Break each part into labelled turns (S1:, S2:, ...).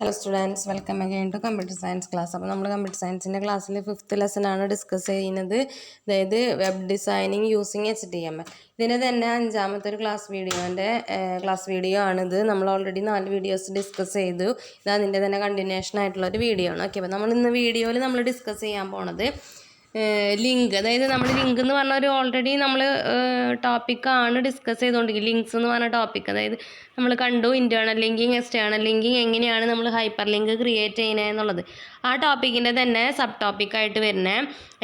S1: Hello students, welcome again to computer science class. അപ്പോൾ നമ്മൾ computer സയൻസിൻ്റെ ക്ലാസ്സിൽ 5th ലെസൺ ആണ് ഡിസ്കസ് ചെയ്യുന്നത്. അതായത് വെബ് ഡിസൈനിങ് യൂസിങ് HTML. ഇതിന് തന്നെ അഞ്ചാമത്തെ ഒരു ക്ലാസ് വീഡിയോ ആണിത്. നമ്മൾ ഓൾറെഡി 4 വീഡിയോസ് ഡിസ്കസ് ചെയ്തു. ഇത് അതിൻ്റെ തന്നെ കണ്ടിന്യൂഷൻ ആയിട്ടുള്ള ഒരു വീഡിയോ ആണ്. ഓക്കെ, അപ്പോൾ നമ്മൾ ഇന്ന് വീഡിയോയിൽ നമ്മൾ ഡിസ്കസ് ചെയ്യാൻ പോണത് ലിങ്ക്. അതായത് നമ്മൾ ലിങ്ക് എന്ന് പറഞ്ഞ ഒരു ഓൾറെഡി നമ്മൾ ടോപ്പിക്കാണ് ഡിസ്കസ് ചെയ്തുകൊണ്ടിരിക്കുന്നത്. ലിങ്ക്സ് എന്ന് പറഞ്ഞ ടോപ്പിക്, അതായത് നമ്മൾ കണ്ടു ഇൻറ്റേർണൽ ലിങ്കിങ്, എക്സ്റ്റേണൽ ലിങ്കിങ്, എങ്ങനെയാണ് നമ്മൾ ഹൈപ്പർ ലിങ്ക് ക്രിയേറ്റ് ചെയ്യുന്നത് എന്നുള്ളത്. ആ ടോപ്പിക്കിൻ്റെ തന്നെ സബ് ടോപ്പിക്കായിട്ട് വരുന്നത്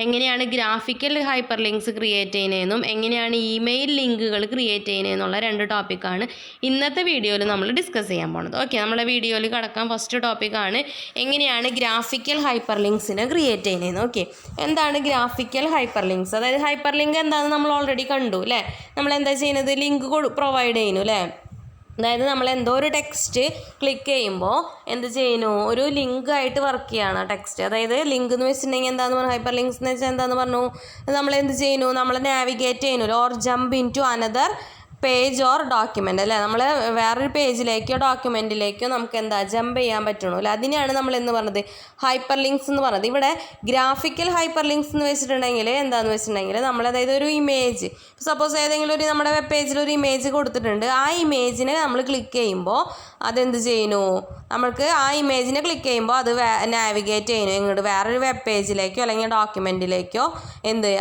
S1: എങ്ങനെയാണ് ഗ്രാഫിക്കൽ ഹൈപ്പർ ലിങ്ക്സ് ക്രിയേറ്റ് ചെയ്യുന്നതെന്നും എങ്ങനെയാണ് ഇമെയിൽ ലിങ്കുകൾ ക്രിയേറ്റ് ചെയ്യുന്നതെന്നുള്ള 2 ടോപ്പിക്കാണ് ഇന്നത്തെ വീഡിയോയിൽ നമ്മൾ ഡിസ്കസ് ചെയ്യാൻ പോകുന്നത്. ഓക്കെ, നമ്മളെ വീഡിയോയിൽ കടക്കാൻ ഫസ്റ്റ് ടോപ്പിക്കാണ് എങ്ങനെയാണ് ഗ്രാഫിക്കൽ ഹൈപ്പർ ലിങ്ക്സിനെ ക്രിയേറ്റ് ചെയ്യുന്നത്. ഓക്കെ, എന്താണ് ഗ്രാഫിക്കൽ ഹൈപ്പർ ലിങ്ക്സ്? അതായത് ഹൈപ്പർ ലിങ്ക് എന്താണെന്ന് നമ്മൾ ഓൾറെഡി കണ്ടു അല്ലേ. നമ്മൾ എന്താ ചെയ്യുന്നത്, ലിങ്ക് പ്രൊവൈഡ് ചെയ്യുന്നു അല്ലേ. അതായത് നമ്മൾ എന്തോ ഒരു ടെക്സ്റ്റ് ക്ലിക്ക് ചെയ്യുമ്പോൾ എന്ത് ചെയ്യുന്നു, ഒരു ലിങ്ക് ആയിട്ട് വർക്ക് ചെയ്യുകയാണ് ആ ടെക്സ്റ്റ്. അതായത് ലിങ്ക് എന്ന് വെച്ചിട്ടുണ്ടെങ്കിൽ എന്താണെന്ന് പറഞ്ഞു, ഹൈപ്പർ ലിങ്ക്സ് എന്ന് വെച്ചാൽ എന്താണെന്ന് പറഞ്ഞു, നമ്മൾ എന്ത് ചെയ്യുന്നു, നമ്മൾ നാവിഗേറ്റ് ചെയ്യുന്നു or jump into another page or document അല്ലേ. നമ്മൾ വേറൊരു പേജിലേക്കോ ഡോക്യുമെൻറ്റിലേക്കോ നമുക്ക് എന്താ ജമ്പ് ചെയ്യാൻ പറ്റണോ അല്ലേ. അതിനെയാണ് നമ്മൾ എന്ന് പറഞ്ഞത് ഹൈപ്പർ ലിങ്ക്സ് എന്ന് പറഞ്ഞത്. ഇവിടെ ഗ്രാഫിക്കൽ ഹൈപ്പർ ലിങ്ക്സ് എന്ന് വെച്ചിട്ടുണ്ടെങ്കിൽ എന്താണെന്ന് വെച്ചിട്ടുണ്ടെങ്കിൽ നമ്മൾ അതായത് ഒരു ഇമേജ്, സപ്പോസ് ഏതെങ്കിലും ഒരു നമ്മുടെ വെബ് പേജിൽ ഒരു ഇമേജ് കൊടുത്തിട്ടുണ്ട്. ആ ഇമേജിനെ നമ്മൾ ക്ലിക്ക് ചെയ്യുമ്പോൾ അതെന്ത് ചെയ്യുന്നു, നമുക്ക് ആ ഇമേജിനെ ക്ലിക്ക് ചെയ്യുമ്പോൾ അത് നാവിഗേറ്റ് ചെയ്യുന്നു ഇങ്ങോട്ട് വേറൊരു വെബ് പേജിലേക്കോ അല്ലെങ്കിൽ ഡോക്യുമെൻറ്റിലേക്കോ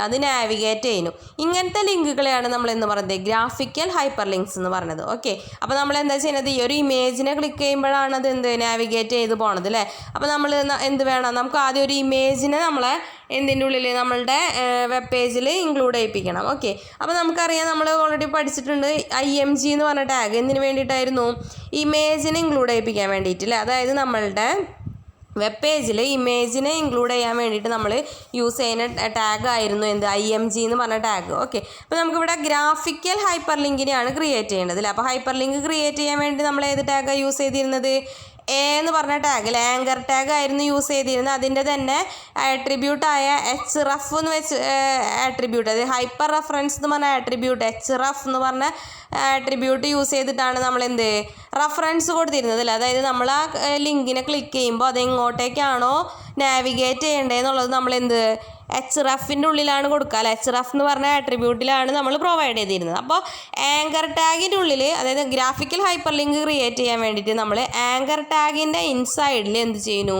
S1: അത് നാവിഗേറ്റ് ചെയ്യുന്നു. ഇങ്ങനത്തെ ലിങ്കുകളെയാണ് നമ്മൾ എന്ന് പറയുന്നത് ഗ്രാഫിക്കൽ ഹൈപ്പർ ലിങ്ക്സ് എന്ന് പറഞ്ഞത്. ഓക്കെ, അപ്പോൾ നമ്മൾ എന്താ ചെയ്യുന്നത്, ഈ ഒരു ഇമേജിനെ ക്ലിക്ക് ചെയ്യുമ്പോഴാണ് അത് നാവിഗേറ്റ് ചെയ്ത് പോണത് അല്ലേ. അപ്പോൾ നമ്മൾ എന്ത് വേണം, നമുക്ക് ആദ്യം ഒരു ഇമേജിനെ നമ്മളെ എന്തിൻ്റെ ഉള്ളിൽ നമ്മളുടെ വെബ് പേജിൽ ഇൻക്ലൂഡ് ചെയ്യിപ്പിക്കണം. ഓക്കെ, അപ്പോൾ നമുക്കറിയാം, നമ്മൾ ഓൾറെഡി പഠിച്ചിട്ടുണ്ട് IMG എന്ന് പറഞ്ഞ ടാഗ് എന്തിനു വേണ്ടിയിട്ടായിരുന്നു, ഇമേജിനെ ഇൻക്ലൂഡ് ചെയ്യിപ്പിക്കാൻ വേണ്ടിയിട്ടില്ലേ. അതായത് നമ്മളുടെ വെബ് പേജിൽ ഇമേജിനെ ഇൻക്ലൂഡ് ചെയ്യാൻ വേണ്ടിയിട്ട് നമ്മൾ യൂസ് ചെയ്യുന്ന ടാഗ് ആയിരുന്നു IMG എന്ന് പറഞ്ഞ ടാഗ്. ഓക്കെ, അപ്പോൾ നമുക്കിവിടെ ഗ്രാഫിക്കൽ ഹൈപ്പർ ലിങ്കിനെയാണ് ക്രിയേറ്റ് ചെയ്യേണ്ടത് അല്ലേ. അപ്പോൾ ഹൈപ്പർ ലിങ്ക് ക്രിയേറ്റ് ചെയ്യാൻ വേണ്ടി നമ്മൾ ഏത് ടാഗാണ് യൂസ് ചെയ്തിരുന്നത്, എന്ന് പറഞ്ഞ ടാഗ്, ആങ്കർ ടാഗ് ആയിരുന്നു യൂസ് ചെയ്തിരുന്നത്. അതിൻ്റെ തന്നെ ആട്രിബ്യൂട്ടായ href എന്ന് വെച്ച് ആട്രിബ്യൂട്ട്, അതായത് ഹൈപ്പർ റെഫറൻസ് എന്ന് പറഞ്ഞ ആട്രിബ്യൂട്ട് href എന്ന് പറഞ്ഞ ആട്രിബ്യൂട്ട് യൂസ് ചെയ്തിട്ടാണ് നമ്മൾ റെഫറൻസ് കൊടുത്തിരുന്നത് അല്ലേ. അതായത് നമ്മൾ ആ ലിങ്കിനെ ക്ലിക്ക് ചെയ്യുമ്പോൾ അത് എങ്ങോട്ടേക്കാണോ നാവിഗേറ്റ് ചെയ്യേണ്ടതെന്നുള്ളത് നമ്മൾ hrefൻ്റെ ഉള്ളിലാണ് കൊടുക്കുക അല്ലേ. href എന്ന് പറഞ്ഞ ആട്രിബ്യൂട്ടിലാണ് നമ്മൾ പ്രൊവൈഡ് ചെയ്തിരുന്നത്. അപ്പോൾ ആങ്കർ ടാഗിൻ്റെ ഉള്ളിൽ, അതായത് ഗ്രാഫിക്കൽ ഹൈപ്പർ ലിങ്ക് ക്രിയേറ്റ് ചെയ്യാൻ വേണ്ടിയിട്ട് നമ്മൾ ആങ്കർ ടാഗിൻ്റെ ഇൻസൈഡിൽ എന്ത് ചെയ്യുന്നു,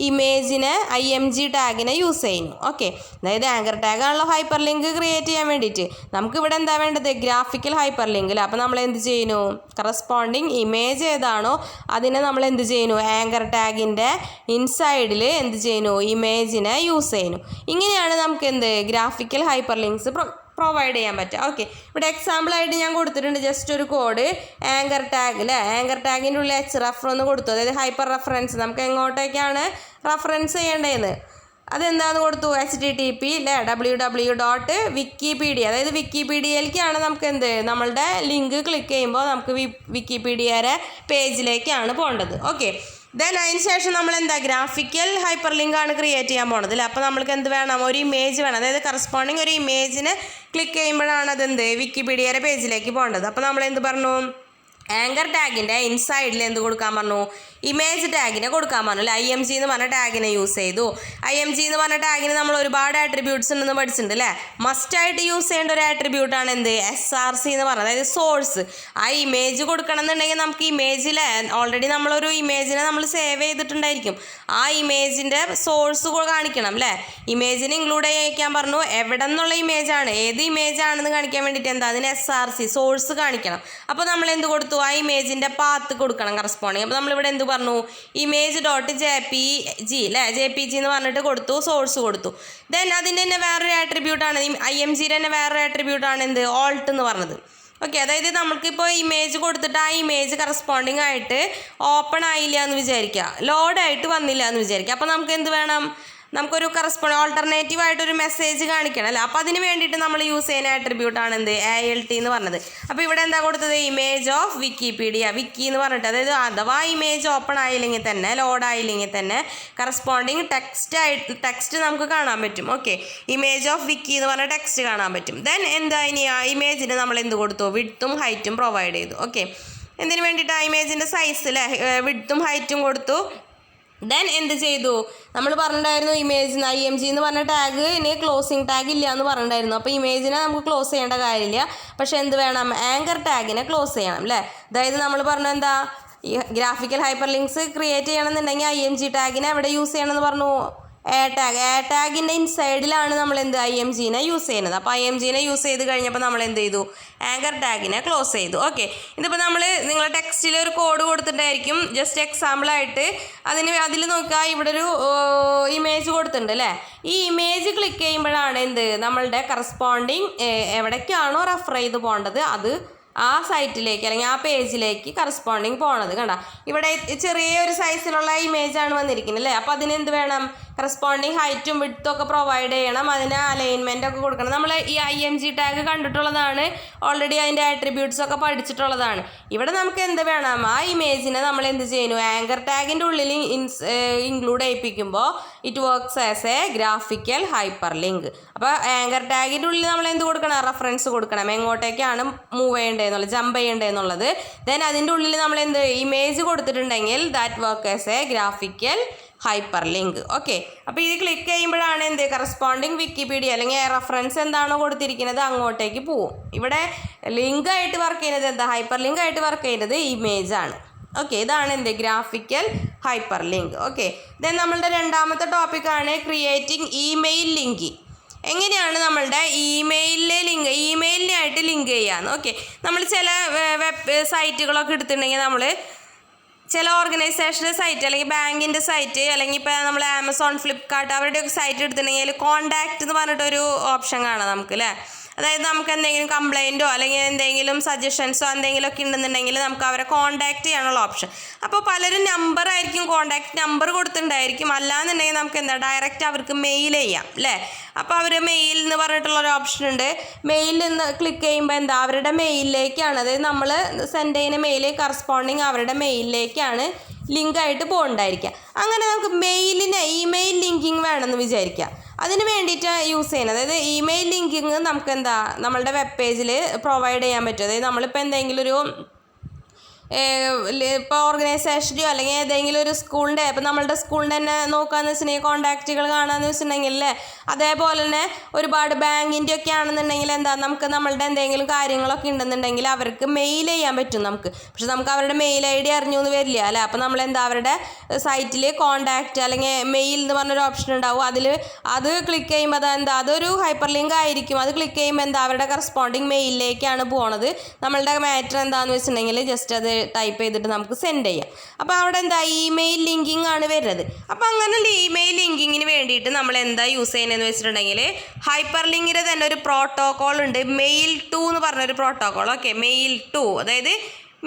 S1: ഇമേജിനെ IMG ടാഗിനെ യൂസ് ചെയ്യുന്നു. ഓക്കെ, അതായത് ആങ്കർ ടാഗാണല്ലോ ഹൈപ്പർ ലിങ്ക് ക്രിയേറ്റ് ചെയ്യാൻ വേണ്ടിയിട്ട്. നമുക്കിവിടെ എന്താ വേണ്ടത്, ഗ്രാഫിക്കൽ ഹൈപ്പർ ലിങ്ക്. അപ്പോൾ നമ്മൾ എന്ത് ചെയ്യുന്നു, കറസ്പോണ്ടിങ് ഇമേജ് ഏതാണോ അതിനെ നമ്മൾ എന്ത് ചെയ്യുന്നു, ആങ്കർ ടാഗിൻ്റെ ഇൻസൈഡിൽ എന്ത് ചെയ്യുന്നു, ഇമേജിനെ യൂസ് ചെയ്യുന്നു. ഇങ്ങനെയാണ് നമുക്ക് ഗ്രാഫിക്കൽ ഹൈപ്പർ ലിങ്ക്സ് പ്രൊവൈഡ് ചെയ്യാൻ പറ്റുക. ഓക്കെ, ഇവിടെ എക്സാമ്പിളായിട്ട് ഞാൻ കൊടുത്തിട്ടുണ്ട് ജസ്റ്റ് ഒരു കോഡ്, ആങ്കർ ടാഗ് അല്ലേ. ആങ്കർ ടാഗിൻ്റെ ഉള്ളിൽ href എന്ന് കൊടുത്തു, അതായത് ഹൈപ്പർ റെഫറൻസ്, നമുക്ക് എങ്ങോട്ടേക്കാണ് റെഫറൻസ് ചെയ്യേണ്ടതെന്ന് അതെന്താണെന്ന് കൊടുത്തു, HTTP അല്ലേ, www.wikipedia, അതായത് വിക്കിപീഡിയയിലേക്കാണ് നമുക്ക് നമ്മളുടെ ലിങ്ക് ക്ലിക്ക് ചെയ്യുമ്പോൾ നമുക്ക് വിക്കിപീഡിയയുടെ പേജിലേക്കാണ് പോകേണ്ടത്. ഓക്കെ, ദെൻ അതിന് ശേഷം നമ്മൾ ഗ്രാഫിക്കൽ ഹൈപ്പർ ലിങ്ക് ആണ് ക്രിയേറ്റ് ചെയ്യാൻ പോണത് അല്ലേ. അപ്പോൾ നമ്മൾക്ക് വേണം, ഒരു ഇമേജ് വേണം, അതായത് കറസ്പോണ്ടിങ് ഒരു ഇമേജിനെ ക്ലിക്ക് ചെയ്യുമ്പോഴാണ് വിക്കിപീഡിയയുടെ പേജിലേക്ക് പോകേണ്ടത്. അപ്പോൾ നമ്മൾ പറഞ്ഞു, ആങ്കർ ടാഗിൻ്റെ ഇൻസൈഡിൽ കൊടുക്കാൻ പറഞ്ഞു, ഇമേജ് ടാഗിനെ കൊടുക്കാൻ പറഞ്ഞു അല്ലേ. IMG എന്ന് പറഞ്ഞ ടാഗിനെ യൂസ് ചെയ്തു. IMG എന്ന് പറഞ്ഞ ടാഗിന് നമ്മൾ ഒരുപാട് ആട്രിബ്യൂട്ട്സ് ഉണ്ടെന്ന് പഠിച്ചിട്ടുണ്ട് അല്ലേ. മസ്റ്റായിട്ട് യൂസ് ചെയ്യേണ്ട ഒരു ആട്രിബ്യൂട്ടാണ് SRC എന്ന് പറഞ്ഞത്, അതായത് സോഴ്സ്. ആ ഇമേജ് കൊടുക്കണം എന്നുണ്ടെങ്കിൽ നമുക്ക് ഇമേജിൽ ഓൾറെഡി നമ്മളൊരു ഇമേജിനെ നമ്മൾ സേവ് ചെയ്തിട്ടുണ്ടായിരിക്കും. ആ ഇമേജിൻ്റെ സോഴ്സ് കാണിക്കണം അല്ലേ. ഇമേജിനെ ഇൻക്ലൂഡ് ചെയ്യിക്കാൻ പറഞ്ഞു, എവിടെ നിന്നുള്ള ഇമേജാണ്, ഏത് ഇമേജാണെന്ന് കാണിക്കാൻ വേണ്ടിയിട്ട് അതിന് SRC സോഴ്സ് കാണിക്കണം. അപ്പോൾ നമ്മൾ കൊടുത്തു, ആ ഇമേജിൻ്റെ പാത്ത് കൊടുക്കണം കറസ്പോണ്ടിങ്. അപ്പോൾ നമ്മളിവിടെ പറഞ്ഞു, image.jpg അല്ലേ, JPG എന്ന് പറഞ്ഞിട്ട് കൊടുത്തു, സോഴ്സ് കൊടുത്തു. ദെൻ അതിൻ്റെ തന്നെ വേറൊരു ആട്രിബ്യൂട്ടാണ്, IMGയുടെ തന്നെ വേറൊരു ആട്രിബ്യൂട്ടാണ് alt എന്ന് പറഞ്ഞത്. ഓക്കെ, അതായത് നമുക്കിപ്പോൾ ഇമേജ് കൊടുത്തിട്ട് ആ ഇമേജ് കറസ്പോണ്ടിങ് ആയിട്ട് ഓപ്പൺ ആയില്ല എന്ന് വിചാരിക്കുക, ലോഡായിട്ട് വന്നില്ല എന്ന് വിചാരിക്കുക. അപ്പോൾ നമുക്ക് വേണം, നമുക്കൊരു ഓൾട്ടർനേറ്റീവ് ആയിട്ടൊരു മെസ്സേജ് കാണിക്കണം അല്ലേ. അപ്പോൾ അതിന് വേണ്ടിയിട്ട് നമ്മൾ യൂസ് ചെയ്യുന്ന ആട്രിബ്യൂട്ടാണ് ALT എന്ന് പറഞ്ഞത്. അപ്പോൾ ഇവിടെ എന്താ കൊടുത്തത്, ഇമേജ് ഓഫ് വിക്കിപീഡിയ, വിക്കി എന്ന് പറഞ്ഞിട്ട്, അതായത് അഥവാ ഇമേജ് ഓപ്പൺ ആയില്ലെങ്കിൽ തന്നെ, ലോഡ് ആയില്ലെങ്കിൽ തന്നെ കറസ്പോണ്ടിങ് ടെക്സ്റ്റ് നമുക്ക് കാണാൻ പറ്റും. ഓക്കെ, ഇമേജ് ഓഫ് വിക്കി എന്ന് പറഞ്ഞ ടെക്സ്റ്റ് കാണാൻ പറ്റും. ദെൻ ഇനി ആ ഇമേജിന് നമ്മൾ കൊടുത്തു, വിഡ്ത്തും ഹൈറ്റും പ്രൊവൈഡ് ചെയ്തു. ഓക്കെ, എന്തിനു വേണ്ടിയിട്ട് ആ ഇമേജിൻ്റെ സൈസ് അല്ലേ, വിഡ്ത്തും ഹൈറ്റും കൊടുത്തു. ദെൻ എന്ത് ചെയ്തു, നമ്മൾ പറഞ്ഞിട്ടുണ്ടായിരുന്നു ഇമേജ് IMG എന്ന് പറഞ്ഞ ടാഗിന് ക്ലോസിങ് ടാഗ് ഇല്ല എന്ന് പറഞ്ഞിട്ടുണ്ടായിരുന്നു. അപ്പോൾ ഇമേജിനെ നമുക്ക് ക്ലോസ് ചെയ്യേണ്ട കാര്യമില്ല, പക്ഷേ എന്ത് വേണം, ആങ്കർ ടാഗിനെ ക്ലോസ് ചെയ്യണം അല്ലേ. അതായത് നമ്മൾ പറഞ്ഞു എന്താ, ഈ ഗ്രാഫിക്കൽ ഹൈപ്പർ ലിങ്ക്സ് ക്രിയേറ്റ് ചെയ്യണമെന്നുണ്ടെങ്കിൽ IMG ടാഗിനെ എവിടെ യൂസ് ചെയ്യണമെന്ന് പറഞ്ഞു, എ ടാഗിൻ്റെ ഇൻസൈഡിലാണ് നമ്മൾ എന്ത് IMGനെ യൂസ് ചെയ്യുന്നത്. അപ്പോൾ IMGനെ യൂസ് ചെയ്ത് കഴിഞ്ഞപ്പോൾ നമ്മൾ എന്ത് ചെയ്തു, ആങ്കർ ടാഗിനെ ക്ലോസ് ചെയ്തു. ഓക്കെ, ഇതിപ്പോൾ നമ്മൾ നിങ്ങളുടെ ടെക്സ്റ്റിൽ ഒരു കോഡ് കൊടുത്തിട്ടായിരിക്കും, ജസ്റ്റ് എക്സാമ്പിളായിട്ട് അതിൽ നോക്കുക, ഇവിടെ ഒരു ഇമേജ് കൊടുത്തിട്ടുണ്ട് അല്ലേ. ഈ ഇമേജ് ക്ലിക്ക് ചെയ്യുമ്പോഴാണ് എന്ത്, നമ്മളുടെ കറസ്പോണ്ടിങ് എവിടേക്കാണോ റെഫർ ചെയ്ത് പോകേണ്ടത് അത് ആ സൈറ്റിലേക്ക് അല്ലെങ്കിൽ ആ പേജിലേക്ക് കറസ്പോണ്ടിങ് പോണത്. കണ്ട, ഇവിടെ ചെറിയൊരു സൈസിലുള്ള ഇമേജാണ് വന്നിരിക്കുന്നത് അല്ലേ. അപ്പോൾ അതിനെന്ത് വേണം, കറസ്പോണ്ടിങ് ഹൈറ്റും വിഡ്ത്തും ഒക്കെ പ്രൊവൈഡ് ചെയ്യണം, അതിന് അലൈൻമെൻ്റ് ഒക്കെ കൊടുക്കണം. നമ്മൾ ഈ IMG ടാഗ് കണ്ടിട്ടുള്ളതാണ്, ഓൾറെഡി അതിൻ്റെ ആട്രിബ്യൂട്ട്സ് ഒക്കെ പഠിച്ചിട്ടുള്ളതാണ്. ഇവിടെ നമുക്ക് എന്ത് വേണം, ആ ഇമേജിനെ നമ്മൾ എന്ത് ചെയ്യുന്നു, ആങ്കർ ടാഗിൻ്റെ ഉള്ളിൽ ഇൻക്ലൂഡ് ചെയ്യിപ്പിക്കുമ്പോൾ it works as a graphical hyperlink. അപ്പോൾ ആങ്കർ ടാഗിൻ്റെ ഉള്ളിൽ നമ്മൾ എന്ത് കൊടുക്കണം, റെഫറൻസ് കൊടുക്കണം, എങ്ങോട്ടേക്കാണ് മൂവ് ചെയ്യേണ്ടതെന്നുള്ളത്, ജമ്പ് ചെയ്യേണ്ടതെന്നുള്ളത്. ദെൻ അതിൻ്റെ ഉള്ളിൽ നമ്മൾ എന്ത് ഇമേജ് കൊടുത്തിട്ടുണ്ടെങ്കിൽ that work as a graphical hyperlink. Okay, അപ്പോൾ ഇത് ക്ലിക്ക് ചെയ്യുമ്പോഴാണ് എന്ത്, കറസ്പോണ്ടിങ് വിക്കിപീഡിയ അല്ലെങ്കിൽ റെഫറൻസ് എന്താണോ കൊടുത്തിരിക്കുന്നത് അങ്ങോട്ടേക്ക് പോവും. ഇവിടെ ലിങ്ക് ആയിട്ട് വർക്ക് ചെയ്യുന്നത് എന്താ, ഹൈപ്പർ ലിങ്ക് ആയിട്ട് വർക്ക് ചെയ്യുന്നത് ഇമേജാണ്. ഓക്കെ, ഇതാണ് എന്ത്, graphical hyperlink. Okay, then നമ്മളുടെ രണ്ടാമത്തെ ടോപ്പിക്കാണ് ക്രിയേറ്റിംഗ് ഇമെയിൽ ലിങ്കിങ്. എങ്ങനെയാണ് നമ്മളുടെ ഇമെയിലിനായിട്ട് ലിങ്ക് ചെയ്യാന്ന്. ഓക്കെ, നമ്മൾ ചില വെബ് സൈറ്റുകളൊക്കെ എടുത്തിട്ടുണ്ടെങ്കിൽ നമ്മൾ ചില ഓർഗനൈസേഷൻ്റെ സൈറ്റ് അല്ലെങ്കിൽ ബാങ്കിൻ്റെ സൈറ്റ് അല്ലെങ്കിൽ ഇപ്പോൾ നമ്മൾ ആമസോൺ, ഫ്ലിപ്കാർട്ട് അവരുടെയൊക്കെ സൈറ്റ് എടുത്തിട്ടുണ്ടെങ്കിൽ കോൺടാക്റ്റ് എന്ന് പറഞ്ഞിട്ടൊരു ഓപ്ഷൻ കാണാം നമുക്ക് അല്ലേ. അതായത് നമുക്ക് എന്തെങ്കിലും കംപ്ലയിൻറ്റോ അല്ലെങ്കിൽ എന്തെങ്കിലും സജഷൻസോ എന്തെങ്കിലുമൊക്കെ ഉണ്ടെന്നുണ്ടെങ്കിൽ നമുക്ക് അവരെ കോൺടാക്റ്റ് ചെയ്യാനുള്ള ഓപ്ഷൻ. അപ്പോൾ പലരും നമ്പറായിരിക്കും, കോൺടാക്റ്റ് നമ്പർ കൊടുത്തിട്ടുണ്ടായിരിക്കും, അല്ലാന്നുണ്ടെങ്കിൽ നമുക്ക് എന്താ ഡയറക്റ്റ് അവർക്ക് മെയിൽ ചെയ്യാം അല്ലേ. അപ്പോൾ അവർ മെയിൽ എന്ന് പറഞ്ഞിട്ടുള്ളൊരു ഓപ്ഷൻ ഉണ്ട്. മെയിലിൽ നിന്ന് ക്ലിക്ക് ചെയ്യുമ്പോൾ എന്താ, അവരുടെ മെയിലിലേക്കാണ്, അതായത് നമ്മൾ സെൻഡ് ചെയ്യുന്ന മെയിൽ കറസ്പോണ്ടിങ് അവരുടെ മെയിലിലേക്കാണ് ലിങ്കായിട്ട് പോകണ്ടായിരിക്കുക. അങ്ങനെ നമുക്ക് ഇമെയിൽ ലിങ്കിങ് വേണമെന്ന് വിചാരിക്കുക. അതിന് വേണ്ടിയിട്ട് യൂസ് ചെയ്യുന്നത്, അതായത് ഇമെയിൽ ലിങ്കിങ് നമുക്ക് എന്താ നമ്മളുടെ വെബ് പേജിൽ പ്രൊവൈഡ് ചെയ്യാൻ പറ്റും. അതായത് നമ്മളിപ്പോൾ എന്തെങ്കിലും ഒരു ഇപ്പോൾ ഓർഗനൈസേഷനോ അല്ലെങ്കിൽ ഏതെങ്കിലും ഒരു സ്കൂളിൻ്റെ, ഇപ്പോൾ നമ്മളുടെ സ്കൂളിൻ്റെ തന്നെ നോക്കുകയെന്ന് വെച്ചിട്ടുണ്ടെങ്കിൽ കോൺടാക്റ്റുകൾ കാണാമെന്ന് വെച്ചിട്ടുണ്ടെങ്കിൽ അല്ലേ, അതേപോലെ തന്നെ ഒരുപാട് ബാങ്കിൻ്റെ ഒക്കെ ആണെന്നുണ്ടെങ്കിൽ എന്താ, നമുക്ക് നമ്മളുടെ എന്തെങ്കിലും കാര്യങ്ങളൊക്കെ ഉണ്ടെന്നുണ്ടെങ്കിൽ അവർക്ക് മെയിൽ ചെയ്യാൻ പറ്റും നമുക്ക്. പക്ഷെ നമുക്ക് അവരുടെ മെയിൽ ID അറിഞ്ഞു എന്ന് വരില്ല അല്ലേ. അപ്പോൾ നമ്മളെന്താ അവരുടെ സൈറ്റിൽ കോൺടാക്റ്റ് അല്ലെങ്കിൽ മെയിൽ എന്ന് പറഞ്ഞൊരു ഓപ്ഷൻ ഉണ്ടാവും. അത് ക്ലിക്ക് ചെയ്യുമ്പോൾ അതെന്താ, അതൊരു ഹൈപ്പർ ലിങ്ക് ആയിരിക്കും. അത് ക്ലിക്ക് ചെയ്യുമ്പോൾ എന്താ അവരുടെ കറസ്പോണ്ടിങ് മെയിലിലേക്കാണ് പോണത്. നമ്മളുടെ മാറ്റർ എന്താണെന്ന് വെച്ചിട്ടുണ്ടെങ്കിൽ ജസ്റ്റ് അത് ടൈപ്പ് ചെയ്തിട്ട് നമുക്ക് സെൻഡ് ചെയ്യാം. അപ്പോൾ അവിടെ എന്താ ഇമെയിൽ ലിങ്കിങ് ആണ് വരുന്നത്. അപ്പോൾ അങ്ങനെ ഇമെയിൽ ലിങ്കിങ്ങിന് വേണ്ടിയിട്ട് നമ്മൾ എന്താ യൂസ് ചെയ്യുന്നതെന്ന് വെച്ചിട്ടുണ്ടെങ്കിൽ ഹൈപ്പർ ലിങ്കിൻ്റെ തന്നെ ഒരു പ്രോട്ടോക്കോൾ ഉണ്ട്, Mail2 എന്ന് പറഞ്ഞൊരു പ്രോട്ടോക്കോൾ. ഓക്കെ, Mail2 അതായത്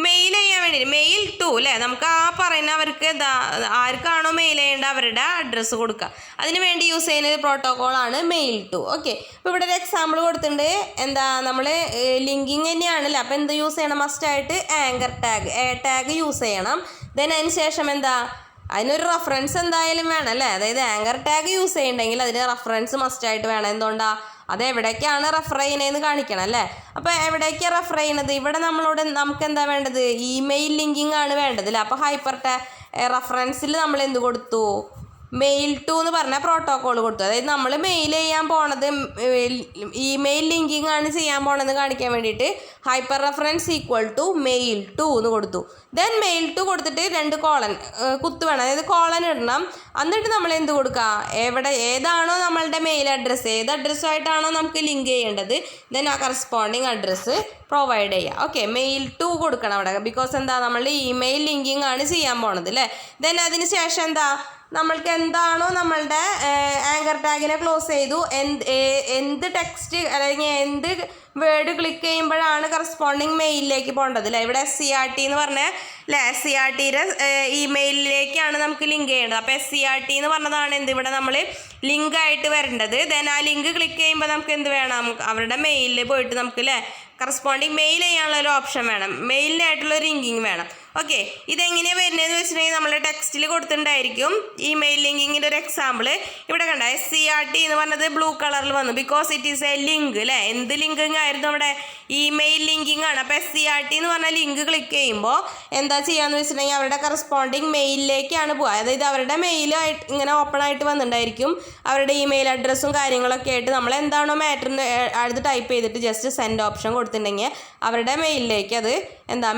S1: മെയിൽ ചെയ്യാൻ വേണ്ടി Mail2 അല്ലേ. നമുക്ക് ആ പറയുന്നവർക്ക് എന്താ, ആർക്കാണോ മെയിൽ ചെയ്യേണ്ട അവരുടെ അഡ്രസ്സ് കൊടുക്കുക. അതിന് വേണ്ടി യൂസ് ചെയ്യുന്ന പ്രോട്ടോക്കോളാണ് Mail2. ഓക്കെ, അപ്പോൾ ഇവിടെ ഒരു എക്സാമ്പിൾ കൊടുത്തിട്ടുണ്ട്. എന്താ, നമ്മൾ ലിങ്കിങ് തന്നെയാണല്ലേ. അപ്പോൾ എന്ത് യൂസ് ചെയ്യണം, മസ്റ്റായിട്ട് ആങ്കർ ടാഗ്, ടാഗ് യൂസ് ചെയ്യണം. ദെൻ അതിന് ശേഷം എന്താ, അതിനൊരു റെഫറൻസ് എന്തായാലും വേണം അല്ലേ. അതായത് ആങ്കർ ടാഗ് യൂസ് ചെയ്യുന്നുണ്ടെങ്കിൽ അതിന് റെഫറൻസ് മസ്റ്റായിട്ട് വേണം. എന്തുകൊണ്ടാ, അത് എവിടേക്കാണ് റെഫർ ചെയ്യുന്നതെന്ന് കാണിക്കണം അല്ലേ. അപ്പോൾ എവിടേക്കാണ് റെഫർ ചെയ്യുന്നത്, ഇവിടെ നമുക്ക് എന്താ വേണ്ടത്, ഇമെയിൽ ലിങ്കിങ് ആണ് വേണ്ടത് അല്ലേ. അപ്പോൾ റെഫറൻസിൽ നമ്മൾ എന്ത് കൊടുത്തു, Mail2 എന്ന് പറഞ്ഞ പ്രോട്ടോക്കോൾ കൊടുത്തു. അതായത് നമ്മൾ മെയിൽ ചെയ്യാൻ പോണത് ഇമെയിൽ ലിങ്കിങ് ആണ് ചെയ്യാൻ പോണതെന്ന് കാണിക്കാൻ വേണ്ടിയിട്ട് ഹൈപ്പർ റെഫറൻസ് = Mail2 എന്ന് കൊടുത്തു. ദെൻ Mail2 കൊടുത്തിട്ട് 2 കോളൻ കുത്ത് വേണം, അതായത് കോളൻ ഇടണം. എന്നിട്ട് നമ്മൾ എന്ത് കൊടുക്കുക, ഏതാണോ നമ്മളുടെ മെയിൽ അഡ്രസ്സ്, ഏത് അഡ്രസ്സുമായിട്ടാണോ നമുക്ക് ലിങ്ക് ചെയ്യേണ്ടത്, ദെൻ ആ കറസ്പോണ്ടിങ് അഡ്രസ്സ് പ്രൊവൈഡ് ചെയ്യുക. ഓക്കെ, Mail2 കൊടുക്കണം അവിടെ. ബിക്കോസ് എന്താ, നമ്മൾ ഇമെയിൽ ലിങ്കിങ് ആണ് ചെയ്യാൻ പോണത് അല്ലേ. ദെൻ അതിന് ശേഷം എന്താ, നമ്മൾക്ക് എന്താണോ നമ്മളുടെ ആങ്കർ ടാഗിനെ ക്ലോസ് ചെയ്തു, എന്ത് ടെക്സ്റ്റ് അല്ലെങ്കിൽ എന്ത് വേർഡ് ക്ലിക്ക് ചെയ്യുമ്പോഴാണ് കറസ്പോണ്ടിങ് മെയിലിലേക്ക് പോകേണ്ടത് അല്ലേ. ഇവിടെ SCRT എന്ന് പറഞ്ഞാൽ അല്ലേ, SCRTയുടെ ഇമെയിലിലേക്കാണ് നമുക്ക് ലിങ്ക് ചെയ്യേണ്ടത്. അപ്പോൾ SCRT എന്ന് പറഞ്ഞതാണ് എന്ത്, ഇവിടെ നമ്മൾ ലിങ്കായിട്ട് വരേണ്ടത്. ദെൻ ആ ലിങ്ക് ക്ലിക്ക് ചെയ്യുമ്പോൾ നമുക്ക് എന്ത് വേണം, അവരുടെ മെയിലിൽ പോയിട്ട് നമുക്ക് അല്ലേ കറസ്പോണ്ടിങ് മെയിൽ ചെയ്യാനുള്ളൊരു ഓപ്ഷൻ വേണം, മെയിലിനായിട്ടുള്ളൊരു ലിങ്കിങ് വേണം. ഓക്കെ, ഇതെങ്ങനെയാണ് വരുന്നതെന്ന് വെച്ചിട്ടുണ്ടെങ്കിൽ നമ്മുടെ ടെക്സ്റ്റിൽ കൊടുത്തിട്ടുണ്ടായിരിക്കും. ഇമെയിൽ ലിങ്കിങ്ങിൻ്റെ ഒരു എക്സാമ്പിൾ ഇവിടെ കണ്ട SCRT എന്ന് പറഞ്ഞത് ബ്ലൂ കളറിൽ വന്നു. Because it is A link അല്ലേ. എന്ത് ലിങ്കിങ് ആയിരുന്നു അവിടെ? ഇമെയിൽ ലിങ്കിങ് ആണ്. അപ്പോൾ SCRT എന്ന് പറഞ്ഞ ലിങ്ക് ക്ലിക്ക് ചെയ്യുമ്പോൾ എന്താ ചെയ്യാന്ന് വെച്ചിട്ടുണ്ടെങ്കിൽ അവരുടെ കറസ്പോണ്ടിങ് മെയിലിലേക്കാണ് പോകുക. അതായത് അവരുടെ മെയിലായിട്ട് ഇങ്ങനെ ഓപ്പൺ ആയിട്ട് വന്നിട്ടുണ്ടായിരിക്കും. അവരുടെ ഇമെയിൽ അഡ്രസ്സും കാര്യങ്ങളൊക്കെ ആയിട്ട് നമ്മൾ എന്താണോ മാറ്ററിന് അടുത്ത് ടൈപ്പ് ചെയ്തിട്ട് ജസ്റ്റ് സെൻഡ് ഓപ്ഷൻ കൊടുത്തിട്ടുണ്ടെങ്കിൽ അവരുടെ മെയിലിലേക്ക് അത്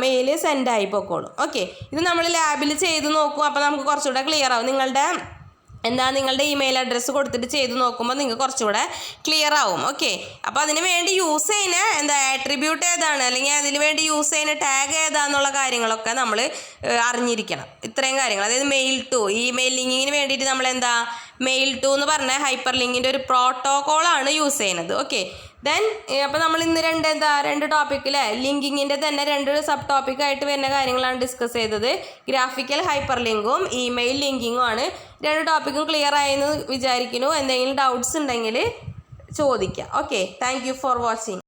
S1: മെയിൽ സെൻഡ് ആയി പോയിക്കോളും. ഓക്കെ, ഇത് നമ്മൾ ലാബിൽ ചെയ്ത് നോക്കും. അപ്പോൾ നമുക്ക് കുറച്ചുകൂടെ ക്ലിയർ ആവും. നിങ്ങളുടെ ഇമെയിൽ അഡ്രസ്സ് കൊടുത്തിട്ട് ചെയ്ത് നോക്കുമ്പോൾ നിങ്ങൾക്ക് കുറച്ചുകൂടെ ക്ലിയർ ആവും. ഓക്കെ, അപ്പോൾ അതിന് വേണ്ടി യൂസ് ചെയ്യുന്ന ആട്രിബ്യൂട്ട് ഏതാണ്, അല്ലെങ്കിൽ അതിന് വേണ്ടി യൂസ് ചെയ്യുന്ന ടാഗ് ഏതാന്നുള്ള കാര്യങ്ങളൊക്കെ നമ്മൾ അറിഞ്ഞിരിക്കണം. ഇത്രയും കാര്യങ്ങൾ, അതായത് മെയിൽ ടു ഇമെയിൽ ലിങ്കിങ്ങിന് വേണ്ടിയിട്ട് നമ്മൾ മെയിൽ ടു എന്ന് പറഞ്ഞ ഹൈപ്പർ ലിങ്കിൻ്റെ ഒരു പ്രോട്ടോക്കോളാണ് യൂസ് ചെയ്യുന്നത്. ഓക്കെ, ദെൻ അപ്പോൾ നമ്മൾ ഇന്ന് രണ്ട് ടോപ്പിക്കിലെ ലിങ്കിങ്ങിൻ്റെ തന്നെ 2 സബ് ടോപ്പിക്കായിട്ട് വരുന്ന കാര്യങ്ങളാണ് ഡിസ്കസ് ചെയ്തത്. ഗ്രാഫിക്കൽ ഹൈപ്പർ ലിങ്കും ഇമെയിൽ ലിങ്കിങ്ങും ആണ്. 2 ടോപ്പിക്കും ക്ലിയർ ആയെന്ന് വിചാരിക്കുന്നു. എന്തെങ്കിലും ഡൗട്ട്സ് ഉണ്ടെങ്കിൽ ചോദിക്കാം. Okay, thank you for watching.